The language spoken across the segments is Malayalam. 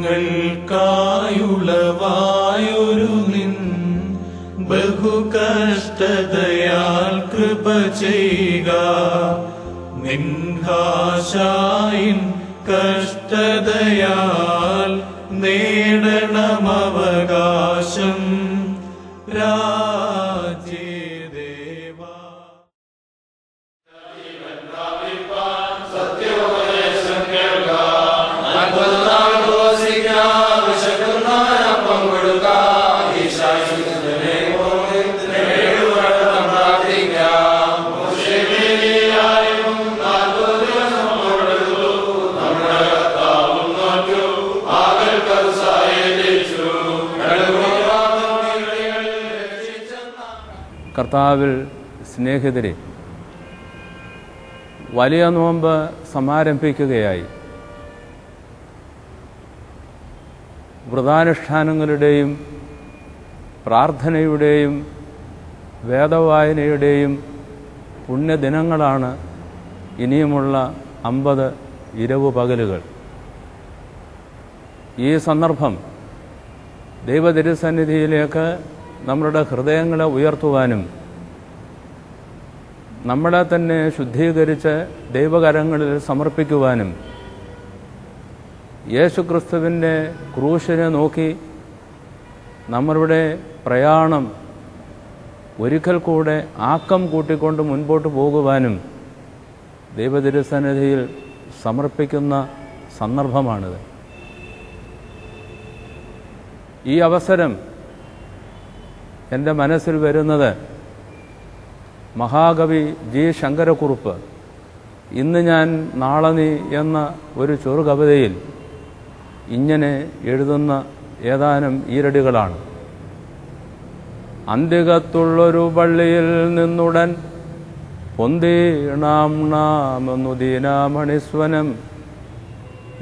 ഞങ്ങൾക്കായുളവായൊരു നിൻ ബഹുകഷ്ടതയാൽ കൃപ ചെയ്യുക. നിൻഹാശായിൻ കഷ്ടതയാൽ നേടണമവകാശം രാജ്യദേവാ. സത്യോപദേശം കേൾക്കാം, അത്ഭുതനാൾ ഘോഷിക്കാം, വിശക്കുന്നവനൊപ്പം കൊടുക്കാം, ഈശാശുദ്ധനെ പ്രാർത്ഥിക്കാം. നമ്മുടെ കർത്താവും നോറ്റു ആകൽക്കത് സഹായിച്ചു. കർത്താവിൽ സ്നേഹിതരെ, വലിയ നോമ്പ് സമാരംഭിക്കുകയായി. വ്രതാനുഷ്ഠാനങ്ങളുടെയും പ്രാർത്ഥനയുടെയും വേദവായനയുടെയും പുണ്യദിനങ്ങളാണ് ഇനിയുമുള്ള 50 ഇരവു പകലുകൾ. ഈ സന്ദർഭം ദൈവതിരുസന്നിധിയിലേക്ക് നമ്മളുടെ ഹൃദയങ്ങളെ ഉയർത്തുവാനും നമ്മളെ തന്നെ ശുദ്ധീകരിച്ച് ദൈവകരങ്ങളിൽ സമർപ്പിക്കുവാനും യേശുക്രിസ്തുവിൻ്റെ ക്രൂശിനെ നോക്കി നമ്മളുടെ പ്രയാണം ഒരിക്കൽ കൂടെ ആക്കം കൂട്ടിക്കൊണ്ട് മുൻപോട്ട് പോകുവാനും ദൈവതിരുസന്നിധിയിൽ സമർപ്പിക്കുന്ന സന്ദർഭമാണിത്. ഈ അവസരം എൻ്റെ മനസ്സിൽ വരുന്നത് മഹാകവി ജി ശങ്കരക്കുറുപ്പ് ഇന്ന് ഞാൻ നാളെ നീ എന്ന ഒരു ചെറുകവിതയിൽ ഇങ്ങനെ എഴുതുന്ന ഏതാനും ഈരടികളാണ്. അന്തികത്തുള്ളൊരു പള്ളിയിൽ നിന്നുടൻ പൊന്തീണാം നാമെന്നു ദീനാമണിസ്വനം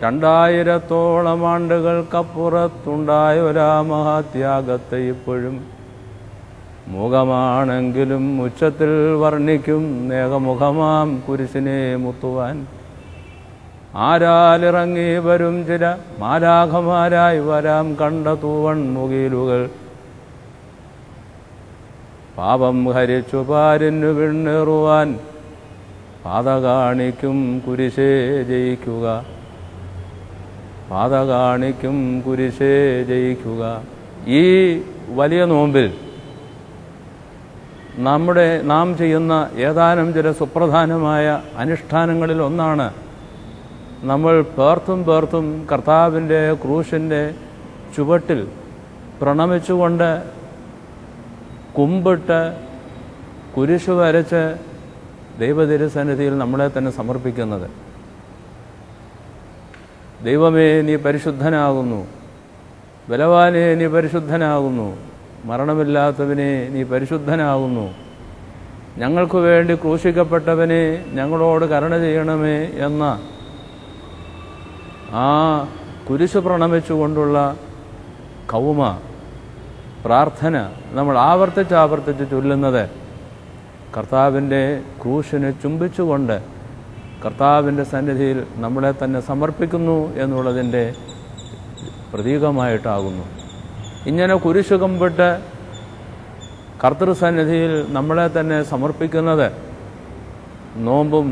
2000-ഓളം ആണ്ടുകൾക്കപ്പുറത്തുണ്ടായൊരാ മഹാത്യാഗത്തെ ഇപ്പോഴും മുഖമാണെങ്കിലും ഉച്ചത്തിൽ വർണ്ണിക്കും നേകമുഖമാം കുരിശിനെ മുത്തുവാൻ. ആരാലിറങ്ങി വരും ചില മാലാഖമാരായി വരാം കണ്ട തൂവൺ മുകിലുകൾ. പാപം ഹരിച്ചു പാരിനു വിണ്ണേറുവാൻ പാത കാണിക്കും കുരിശേ ജയിക്കുക, പാത കാണിക്കും കുരിശേ ജയിക്കുക. ഈ വലിയ നോമ്പിൽ നാം ചെയ്യുന്ന ഏതാനും ചില സുപ്രധാനമായ അനുഷ്ഠാനങ്ങളിൽ ഒന്നാണ് നമ്മൾ പേർത്തും കർത്താവിൻ്റെ ക്രൂശിൻ്റെ ചുവട്ടിൽ പ്രണമിച്ചുകൊണ്ട് കുമ്പിട്ട് കുരിശു വരച്ച് ദൈവതിരുസന്നിധിയിൽ നമ്മളെ തന്നെ സമർപ്പിക്കുന്നത്. ദൈവമേ, നീ പരിശുദ്ധനാകുന്നു, ബലവാനെ നീ പരിശുദ്ധനാകുന്നു, മരണമില്ലാത്തവനെ നീ പരിശുദ്ധനാകുന്നു, ഞങ്ങൾക്ക് വേണ്ടി ക്രൂശിക്കപ്പെട്ടവനെ ഞങ്ങളോട് കരുണ ചെയ്യണമേ എന്ന ആ കുരിശു പ്രണമിച്ചുകൊണ്ടുള്ള കൗമ പ്രാർത്ഥന നമ്മൾ ആവർത്തിച്ച് ചൊല്ലുന്നത് കർത്താവിൻ്റെ ക്രൂശിനെ ചുംബിച്ചുകൊണ്ട് കർത്താവിൻ്റെ സന്നിധിയിൽ നമ്മളെ തന്നെ സമർപ്പിക്കുന്നു എന്നുള്ളതിൻ്റെ പ്രതീകമായിട്ടാകുന്നു. ഇങ്ങനെ കുരിശു കുമ്പിട്ട് കർത്തൃസന്നിധിയിൽ നമ്മളെ തന്നെ സമർപ്പിക്കുന്നത് നോമ്പും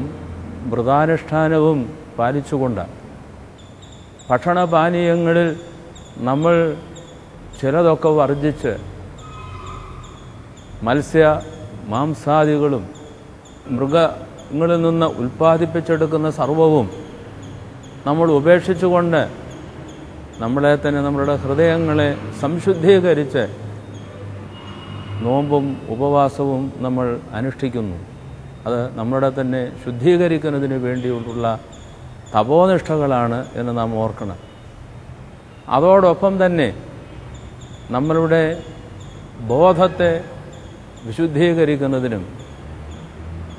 വ്രതാനുഷ്ഠാനവും പാലിച്ചുകൊണ്ട് ഭക്ഷണപാനീയങ്ങളിൽ നമ്മൾ ചിലതൊക്കെ വർജിച്ച് മത്സ്യ മാംസാദികളും മൃഗങ്ങളിൽ നിന്ന് ഉൽപ്പാദിപ്പിച്ചെടുക്കുന്ന സർവവും നമ്മൾ ഉപേക്ഷിച്ചുകൊണ്ട് നമ്മളെ തന്നെ നമ്മളുടെ ഹൃദയങ്ങളെ സംശുദ്ധീകരിച്ച് നോമ്പും ഉപവാസവും നമ്മൾ അനുഷ്ഠിക്കുന്നു. അത് നമ്മുടെ തന്നെ ശുദ്ധീകരിക്കുന്നതിന് വേണ്ടിയുള്ള തപോനിഷ്ഠകളാണ് എന്ന് നാം ഓർക്കണം. അതോടൊപ്പം തന്നെ നമ്മളുടെ ബോധത്തെ വിശുദ്ധീകരിക്കുന്നതിനും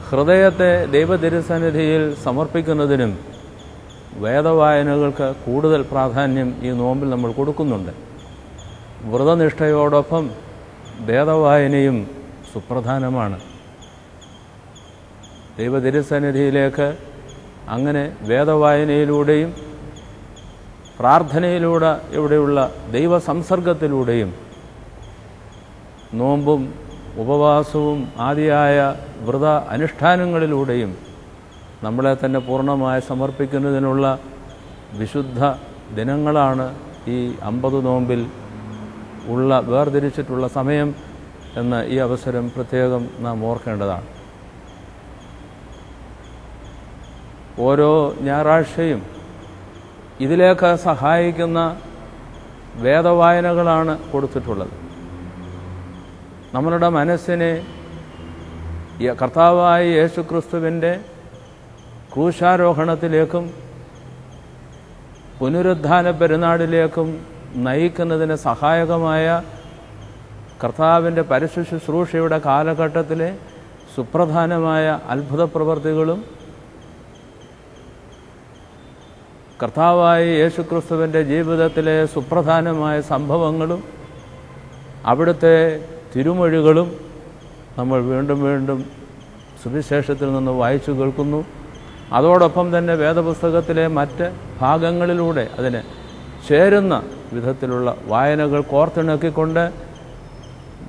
ഹൃദയത്തെ ദൈവതിരുസന്നിധിയിൽ സമർപ്പിക്കുന്നതിനും വേദവായനകൾക്ക് കൂടുതൽ പ്രാധാന്യം ഈ നോമ്പിൽ നമ്മൾ കൊടുക്കുന്നുണ്ട്. വ്രതനിഷ്ഠയോടൊപ്പം വേദവായനയും സുപ്രധാനമാണ്. ദൈവതിരുസന്നിധിയിലേക്ക് അങ്ങനെ വേദവായനയിലൂടെയും പ്രാർത്ഥനയിലൂടെ ഇവിടെയുള്ള ദൈവസംസർഗത്തിലൂടെയും നോമ്പും ഉപവാസവും ആദിയായ വ്രത അനുഷ്ഠാനങ്ങളിലൂടെയും നമ്മളെ തന്നെ പൂർണ്ണമായി സമർപ്പിക്കുന്നതിനുള്ള വിശുദ്ധ ദിനങ്ങളാണ് ഈ 50 നോമ്പിൽ ഉള്ള വേർതിരിച്ചിട്ടുള്ള സമയം എന്ന് ഈ അവസരം പ്രത്യേകം നാം ഓർക്കേണ്ടതാണ്. ഓരോ ഞായറാഴ്ചയും ഇതിലേക്ക് സഹായിക്കുന്ന വേദവായനകളാണ് കൊടുത്തിട്ടുള്ളത്. നമ്മളുടെ മനസ്സിനെ കർത്താവായ യേശുക്രിസ്തുവിൻ്റെ ക്രൂശാരോഹണത്തിലേക്കും പുനരുദ്ധാന പെരുന്നാളിലേക്കും നയിക്കുന്നതിന് സഹായകമായ കർത്താവിൻ്റെ പരസ്യ ശുശ്രൂഷയുടെ കാലഘട്ടത്തിലെ സുപ്രധാനമായ അത്ഭുത പ്രവൃത്തികളും കർത്താവായ യേശുക്രിസ്തുവിൻ്റെ ജീവിതത്തിലെ സുപ്രധാനമായ സംഭവങ്ങളും അവിടുത്തെ തിരുമൊഴികളും നമ്മൾ വീണ്ടും വീണ്ടും സുവിശേഷത്തിൽ നിന്ന് വായിച്ചു കേൾക്കുന്നു. അതോടൊപ്പം തന്നെ വേദപുസ്തകത്തിലെ മറ്റ് ഭാഗങ്ങളിലൂടെ അതിന് ചേരുന്ന വിധത്തിലുള്ള വായനകൾ കോർത്തിണക്കിക്കൊണ്ട്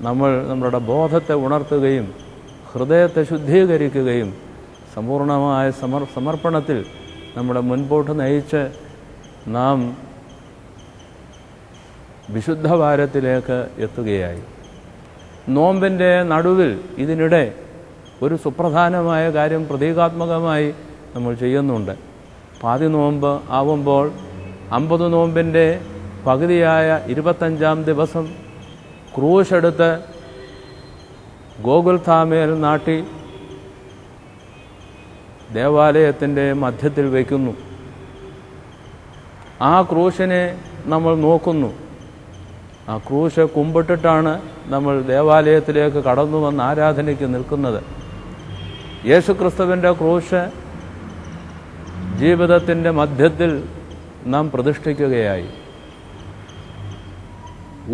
നമ്മൾ നമ്മളുടെ ബോധത്തെ ഉണർത്തുകയും ഹൃദയത്തെ ശുദ്ധീകരിക്കുകയും സമ്പൂർണമായ സമർപ്പണത്തിൽ നമ്മളെ മുൻപോട്ട് നയിച്ച് നാം വിശുദ്ധവാരത്തിലേക്ക് എത്തുകയായി. നോമ്പിൻ്റെ നടുവിൽ ഇതിനിടെ ഒരു സുപ്രധാനമായ കാര്യം പ്രതീകാത്മകമായി നമ്മൾ ചെയ്യുന്നുണ്ട്. പാതി നോമ്പ് ആവുമ്പോൾ 50 നോമ്പിൻ്റെ പകുതിയായ 25-ാം ദിവസം ക്രൂശെടുത്ത് ഗോകുൽഥാമേൽ നാട്ടി ദേവാലയത്തിൻ്റെ മധ്യത്തിൽ വയ്ക്കുന്നു. ആ ക്രൂശിനെ നമ്മൾ നോക്കുന്നു. ആ ക്രൂശ് കുമ്പിട്ടിട്ടാണ് നമ്മൾ ദേവാലയത്തിലേക്ക് കടന്നു വന്ന് ആരാധനയ്ക്ക് നിൽക്കുന്നത്. യേശുക്രിസ്തുവിൻ്റെ ക്രൂശ് ജീവിതത്തിൻ്റെ മധ്യത്തിൽ നാം പ്രതിഷ്ഠിക്കുകയായി.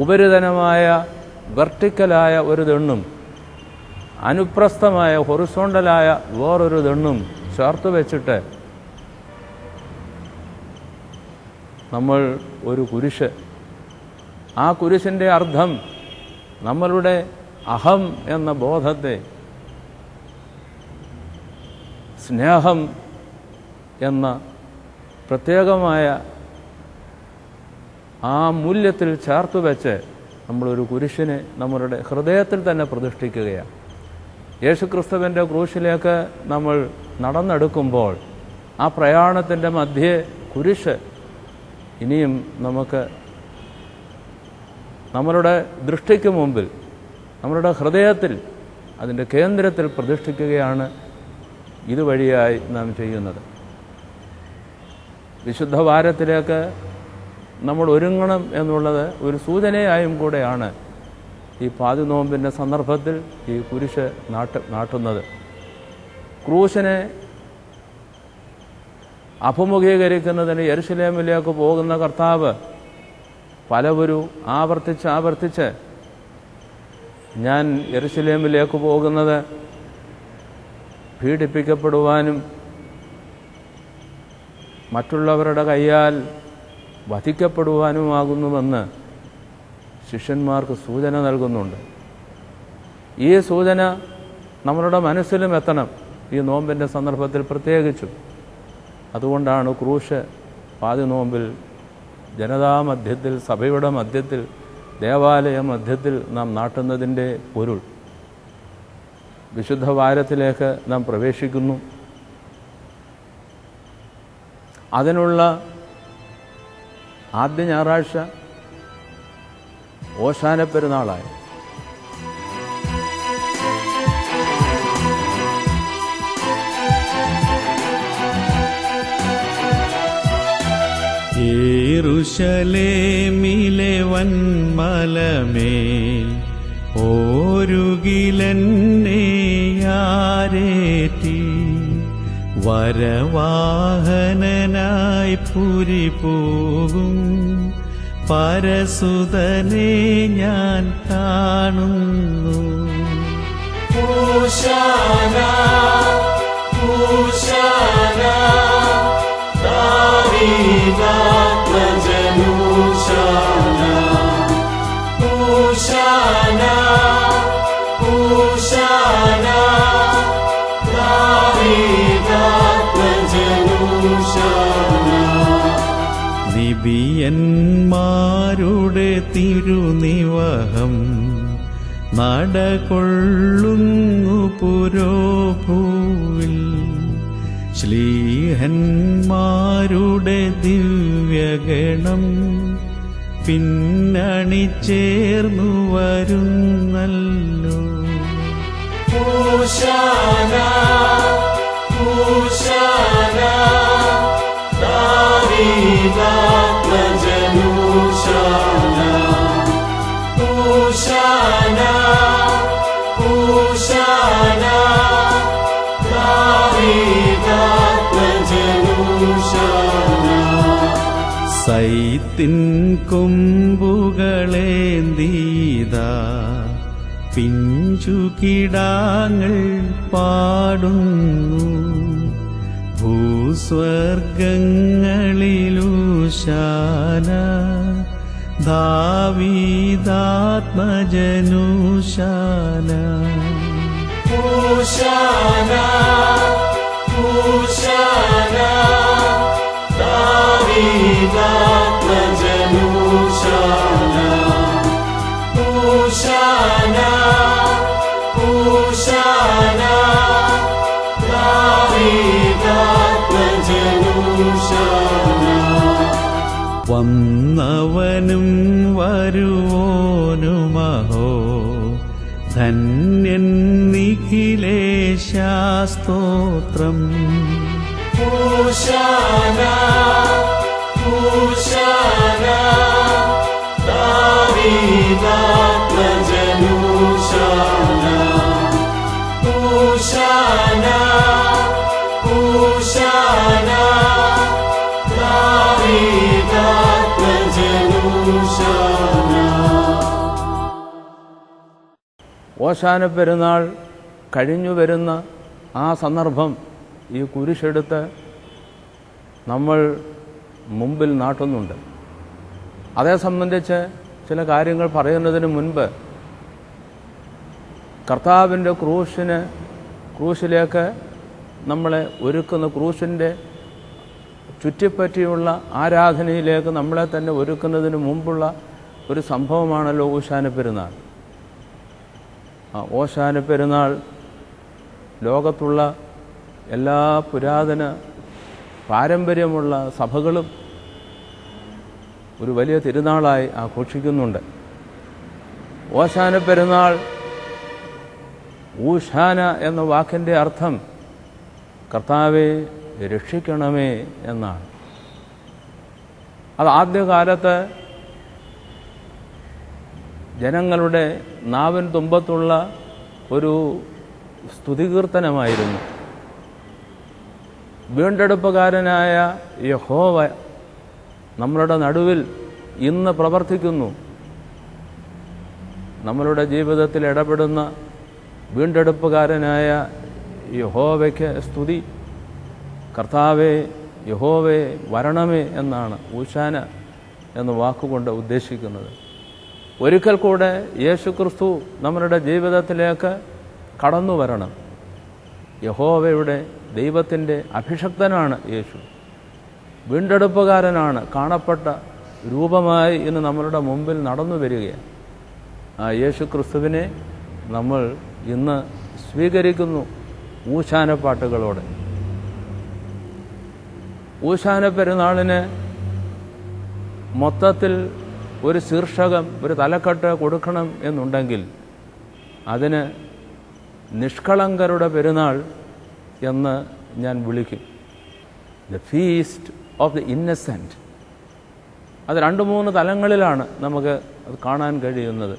ഉപരിതലമായ വെർട്ടിക്കലായ ഒരു ദണ്ണും അനുപ്രസ്ഥമായ ഹൊറിസോണ്ടലായ വേറൊരു ദണ്ണും ചേർത്ത് വെച്ചിട്ട് നമ്മൾ ഒരു കുരിശ്, ആ കുരിശിൻ്റെ അർത്ഥം നമ്മളുടെ അഹം എന്ന ബോധത്തെ സ്നേഹം എന്ന പ്രത്യേകമായ ആ മൂല്യത്തിൽ ചേർത്ത് വെച്ച് നമ്മളൊരു കുരിശിനെ നമ്മളുടെ ഹൃദയത്തിൽ തന്നെ പ്രതിഷ്ഠിക്കുകയാണ്. യേശുക്രിസ്തുവിൻ്റെ ക്രൂശിലേക്ക് നമ്മൾ നടന്നെടുക്കുമ്പോൾ ആ പ്രയാണത്തിൻ്റെ മധ്യേ കുരിശ് ഇനിയും നമുക്ക് നമ്മളുടെ ദൃഷ്ടിക്ക് മുമ്പിൽ, നമ്മളുടെ ഹൃദയത്തിൽ, അതിൻ്റെ കേന്ദ്രത്തിൽ പ്രതിഷ്ഠിക്കുകയാണ് ഇതുവഴിയായി നാം ചെയ്യുന്നത്. വിശുദ്ധവാരത്തിലേക്ക് നമ്മൾ ഒരുങ്ങണം എന്നുള്ളത് ഒരു സൂചനയായും കൂടെയാണ് ഈ പാതി നോമ്പിൻ്റെ സന്ദർഭത്തിൽ ഈ കുരിശ് നാട്ടുന്നത്. ക്രൂശിനെ അഭിമുഖീകരിക്കുന്നതിന് യെരുശലേമിലേക്ക് പോകുന്ന കർത്താവ് പലവരും ആവർത്തിച്ച് ഞാൻ യെരുശലേമിലേക്ക് പോകുന്നത് പീഡിപ്പിക്കപ്പെടുവാനും മറ്റുള്ളവരുടെ കയ്യാൽ വധിക്കപ്പെടുവാനുമാകുന്നുവെന്ന് ശിഷ്യന്മാർക്ക് സൂചന നൽകുന്നുണ്ട്. ഈ സൂചന നമ്മളുടെ മനസ്സിലും എത്തണം ഈ നോമ്പിൻ്റെ സന്ദർഭത്തിൽ പ്രത്യേകിച്ചും. അതുകൊണ്ടാണ് ക്രൂശ് പാതി നോമ്പിൽ ജനതാമധ്യത്തിൽ, സഭയുടെ മധ്യത്തിൽ, ദേവാലയ മധ്യത്തിൽ നാം നാട്ടുന്നതിൻ്റെ പൊരുൾ. വിശുദ്ധവാരത്തിലേക്ക് നാം പ്രവേശിക്കുന്നു. അതിനുള്ള ആദ്യ ഞായറാഴ്ച ഓശാന പെരുന്നാളായി. യെരൂശലേമിലെ വന്മലമേൽ ഓരുകിലെന്നെയാരേറ്റി വരവാഹനനായി പുരി പോകും പരസുതനെ ഞാൻ കാണുന്നു. ഹോശാന ഹോശാന ദാവീദ പ്രജ നബിയന്മാരുടെ തിരുനിവഹം നടകൊള്ളുന്നു പുരോഭൂവിൽ. ശ്ലീഹന്മാരുടെ ദിവ്യഗണം പിന്നണിചേർന്നു വരുന്നല്ലോ. ഹോശാന ഹോശാന ദാവീദാത്മജനു ഹോശാന ഹോശാന ഹോശാന ദാവീദാത്മജനു ഹോശാന. സൈത്തിൻ കൊമ്പുകളേന്തീതാ പിഞ്ചുകിടാങ്ങൾ പാടുന്നു. ഭൂസ്വർഗങ്ങളിലൂശാന ദാവീദാത്മജനൂശാന. ഹോശാന ഹോശാന ദാവീദാത്മജനു ഹോശാന ഹോശാന ഹോശാന ദാവീദാത്മജനു ഹോശാന. വന്നവനും വരുവോനുമഹോ ധന്യൻ നിഖിലേശാസ്തോത്രം. ഹോശാന ഹോശാന ദാവീദാത്മജനു ഹോശാന ഹോശാന ഹോശാന ദാവീദാത്മജനു ഹോശാന. ഓശാന പെരുന്നാൾ കഴിഞ്ഞു വരുന്ന ആ സന്ദർഭം ഈ കുരിശെടുത്ത് നമ്മൾ മുമ്പിൽ നാട്ടുന്നുണ്ട്. അതേ സംബന്ധിച്ച് ചില കാര്യങ്ങൾ പറയുന്നതിന് മുൻപ് കർത്താവിൻ്റെ ക്രൂശിലേക്ക് നമ്മളെ ഒരുക്കുന്ന ക്രൂശിൻ്റെ ചുറ്റിപ്പറ്റിയുള്ള ആരാധനയിലേക്ക് നമ്മളെ തന്നെ ഒരുക്കുന്നതിന് മുമ്പുള്ള ഒരു സംഭവമാണല്ലോ ഓശാന പെരുന്നാൾ. ആ ഓശാന പെരുന്നാൾ ലോകത്തുള്ള എല്ലാ പുരാതന പാരമ്പര്യമുള്ള സഭകളും ഒരു വലിയ തിരുനാളായി ആഘോഷിക്കുന്നുണ്ട്. ഓശാന പെരുന്നാൾ, ഊശാന എന്ന വാക്കിൻ്റെ അർത്ഥം കർത്താവെ രക്ഷിക്കണമേ എന്നാണ്. അത് ആദ്യകാലത്ത് ജനങ്ങളുടെ നാവിൻ തുമ്പത്തുള്ള ഒരു സ്തുതികീർത്തനമായിരുന്നു. വീണ്ടെടുപ്പുകാരനായ യഹോവ നമ്മളുടെ നടുവിൽ ഇന്ന് പ്രവർത്തിക്കുന്നു. നമ്മളുടെ ജീവിതത്തിൽ ഇടപെടുന്ന വീണ്ടെടുപ്പുകാരനായ യഹോവയ്ക്ക് സ്തുതി. കർത്താവേ, യഹോവേ വരണമേ എന്നാണ് ഊശാന എന്ന വാക്കുകൊണ്ട് ഉദ്ദേശിക്കുന്നത്. ഒരിക്കൽ കൂടെ യേശുക്രിസ്തു നമ്മളുടെ ജീവിതത്തിലേക്ക് കടന്നു വരണം. യഹോവയുടെ ദൈവത്തിൻ്റെ അഭിഷക്തനാണ് യേശു. വീണ്ടെടുപ്പുകാരനാണ്. കാണപ്പെട്ട രൂപമായി ഇന്ന് നമ്മളുടെ മുമ്പിൽ നടന്നു വരികയാണ്. ആ യേശു ക്രിസ്തുവിനെ നമ്മൾ ഇന്ന് സ്വീകരിക്കുന്നു ഊശാന പാട്ടുകളോടെ. ഊശാന പെരുന്നാളിന് മൊത്തത്തിൽ ഒരു ശീർഷകം, ഒരു തലക്കെട്ട് കൊടുക്കണം എന്നുണ്ടെങ്കിൽ അതിന് നിഷ്കളങ്കരുടെ പെരുന്നാൾ എന്ന് ഞാൻ വിളിക്കും. The feast of the innocent. അത് 2-3 തലങ്ങളിലാണ് നമുക്ക് അത് കാണാൻ കഴിയുന്നത്.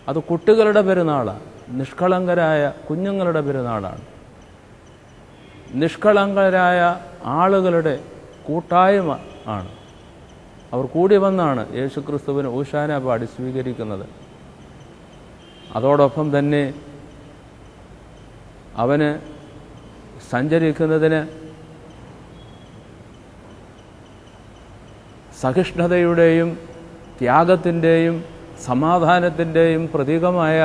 അത് കുട്ടികളുടെ പെരുന്നാളാണ്. നിഷ്കളങ്കരായ കുഞ്ഞുങ്ങളുടെ പെരുന്നാളാണ്. നിഷ്കളങ്കരായ ആളുകളുടെ കൂട്ടായ്മ ആണ്. അവർ കൂടി വന്നാണ് യേശുക്രിസ്തുവിന് ഊശാന പാടി സ്വീകരിക്കുന്നത്. അതോടൊപ്പം തന്നെ അവന് സഞ്ചരിക്കുന്നതിന് സഹിഷ്ണുതയുടെയും ത്യാഗത്തിൻ്റെയും സമാധാനത്തിൻ്റെയും പ്രതീകമായ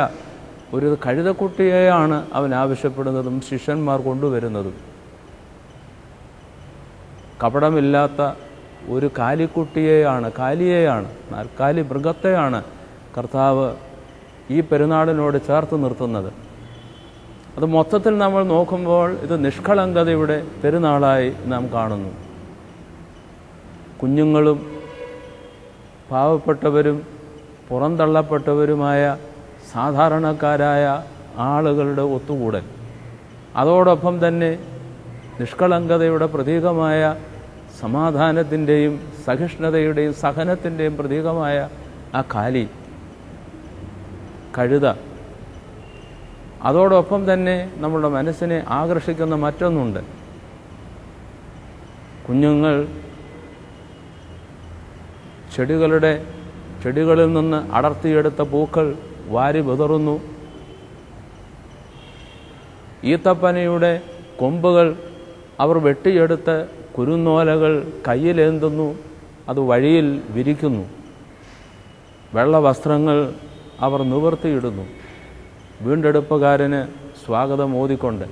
ഒരു കഴുതക്കുട്ടിയെയാണ് അവൻ ആവശ്യപ്പെടുന്നതും ശിഷ്യന്മാർ കൊണ്ടുവരുന്നതും. കപടമില്ലാത്ത ഒരു കാലിയെയാണ് നാൽക്കാലി മൃഗത്തെയാണ് കർത്താവ് ഈ പെരുന്നാളിനോട് ചേർത്ത് നിർത്തുന്നത്. അത് മൊത്തത്തിൽ നമ്മൾ നോക്കുമ്പോൾ ഇത് നിഷ്കളങ്കതയുടെ പെരുന്നാളായി നാം കാണുന്നു. കുഞ്ഞുങ്ങളും പാവപ്പെട്ടവരും പുറന്തള്ളപ്പെട്ടവരുമായ സാധാരണക്കാരായ ആളുകളുടെ ഒത്തുകൂടൽ, അതോടൊപ്പം തന്നെ നിഷ്കളങ്കതയുടെ പ്രതീകമായ സമാധാനത്തിൻ്റെയും സഹിഷ്ണുതയുടെയും സഹനത്തിൻ്റെയും പ്രതീകമായ ആ കഴുത, അതോടൊപ്പം തന്നെ നമ്മുടെ മനസ്സിനെ ആകർഷിക്കുന്ന മറ്റൊന്നുണ്ട്. കുഞ്ഞുങ്ങൾ ചെടികളിൽ നിന്ന് അടർത്തിയെടുത്ത പൂക്കൾ വാരി വിതറുന്നു. ഈത്തപ്പനയുടെ കൊമ്പുകൾ അവർ വെട്ടിയെടുത്ത് കുരുന്നോലകൾ കയ്യിലേന്തുന്നു, അത് വഴിയിൽ വിരിക്കുന്നു. വെള്ള വസ്ത്രങ്ങൾ അവർ നിവർത്തിയിടുന്നു, വീണ്ടെടുപ്പുകാരന് സ്വാഗതം ഓതിക്കൊണ്ട്.